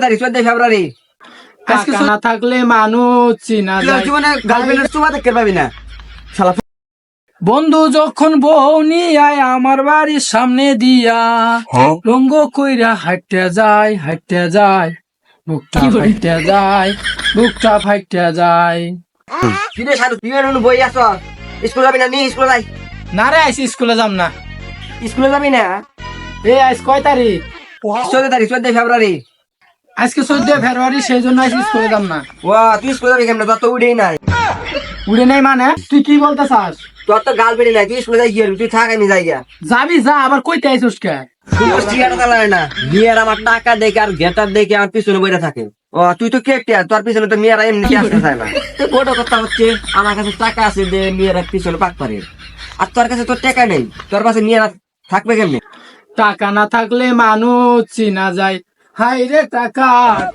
তারিখ 14 ফেব্রুয়ারি। টাকা না থাকলে মানুষ চিনা যায়। জীবনে গার্লফ্রেন্ডের চুমা দেখতে পাবি না শালা। বন্ধু যখন বউ নিয়ে আমার বাড়ির সামনে দিয়া রঙ্গ কইরা হাইটে যায় বুকটা ফাইটে যায়, বুকটা ফাইটে যায়। কিরে শালু তুই এর বই আছ, স্কুল যাবি না? নি স্কুল যাই। না রে আইসি স্কুলে যাম না। স্কুলে যাবি না? আজ কয় তারিখ? 14 তারিখ 14 ফেব্রুয়ারি। আজকে 14 ফেব্রুয়ারি, সেই জন্য আইসি স্কুলে যাম না। তুই স্কুলে যাবি কেমন? তোর তো উঠেই নাই। উড়ে নাই মানে তুই কি বলতে চাস? তোর তো গার্লফ্রেন্ড নাই, তুই স্কুলে যাই গিয়ে তুই থাক, আমি যাই গিয়া। যাবি যা, আবার কইতে আইসুস কে? মেয়ের আমার টাকা দেখে আর গেটার দেখে আমার পিছনে বইটা থাকে। তুই তো কেটে তোর পিছনে তো মেয়েরা এমনি আসতে চায় না। বড় কথা হচ্ছে আমার কাছে টাকা আছে যে মেয়েরা পিছনে পাক পারে, আর তোর কাছে তোর টাকা নেই, তোর কাছে মেয়েরা থাকবে কেমনি? টাকা না থাকলে মানুষ চিনা যায়। হাই রে টাকা,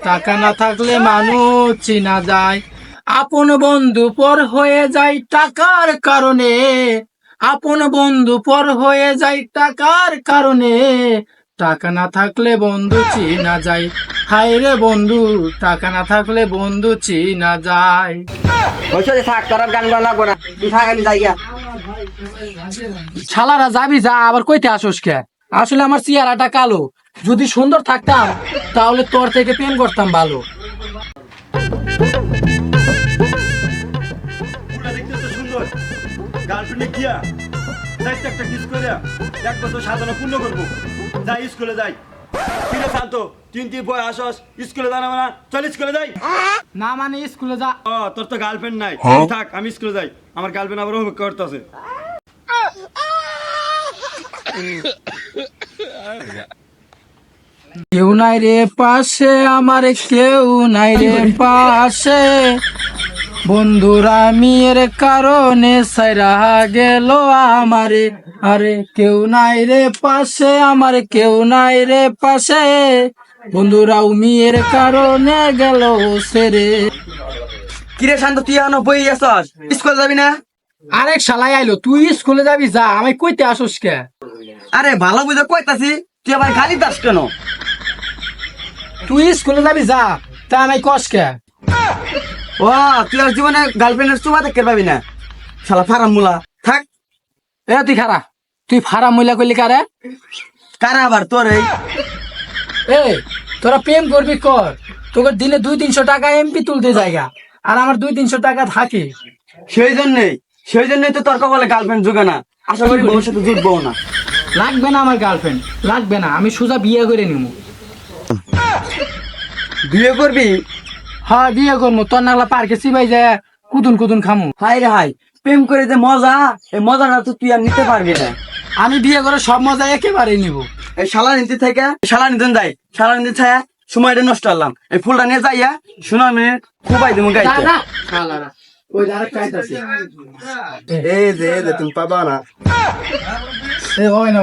টাকা না থাকলে মানুষ চিনা যায়। আপন বন্ধু পর হয়ে যায় টাকার কারণে, আপন বন্ধু পর হয়ে যায় টাকার কারণে। টাকা না থাকলে বন্ধু চিনা যায়। হাই রে বন্ধু, টাকা না থাকলে বন্ধু চিনা যায়। থাক, তোর আর গান গাওয়া লাগবো না, তুই থাক, আমি যাই গিয়া। শালারা যাবি যা, আবার কইতে আসোস কে? আসলে আমার চেহারাটা কালো, যদি সুন্দর থাকতাম তাহলে তোর থেকে প্রেম করতাম ভালো। গার্লফ্রেন্ডে গিয়া একটা কিস করে 1 বছর সাজানো পূর্ণ করবো। যাই স্কুলে যাই। ফিরে শান্ত, তুই বয় আসস, স্কুলে জানা না, চল স্কুলে যাই। না মানে স্কুলে যা। তোর তো গার্লফ্রেন্ড নাই, তুই থাক, আমি স্কুলে যাই। আমার গার্লফ্রেন্ড আবার অপেক্ষা করতেছে। কেউ নাই রে পাশে আমার, কেউ নাই রে পাশে। বন্ধুরা মেয়ের কারণে সাইরা গেল আমারে। আরে কেউ নাই রে পাশে আমার, কেউ নাই রে পাশে। বন্ধুরাও মেয়ের কারণে গেল সেরে। কিরে শান্ত, তুই এখনো বই আসস, স্কুলে যাবি না? আরেক শালাই আইলো, তুই স্কুলে যাবি যা, আমি কইতে আসোস কে? আরে ভালো বুঝে কইতাছি, তুই আবার গালি দাস কেন? তুই স্কুলে যাবি যা, তা আমি কস কে? তুই আর জীবনে গার্লফ্রেন্ডের চুমা দেখতে পাবি না শালা ফারাম মুলা। থাক। তুই খারা, তুই ফারা মহিলা করলি কারে? কারা আবার তোর? তোরা প্রেম করবি কর, তোকে দিনে 200-300 টাকা এমপি তুলতে জায়গা, আর আমার 200-300 টাকা থাকে। সেই জন্যই তো তর্ক বলে গার্লফ্রেন্ড জুগে না। আশা করি ভবিষ্যতে জুটবো না। লাগবে না আমার গার্লফ্রেন্ড, লাগবে না, আমি সোজা বিয়ে করে নিব। বিয়ে করবি? হ্যাঁ বিয়ে করবো, তোর নাগলা পার্কে চিবাই যায় কুদুন খামু। হাই রে হাই, প্রেম করে যে মজা, এই মজাটা তো তুই আর নিতে পারবি না। আমি বিয়ে করে সব মজা একেবারে নিব। এই শালা নিতে থেকে শালা নিতে যাই, শালা নিতে ছায়া সময়টা নষ্ট করলাম। এই ফুলটা নিয়ে যাইয়া শোনা আমি খুবাই দেবো গাইতে। এই যে তুমি পাবা না। ওই না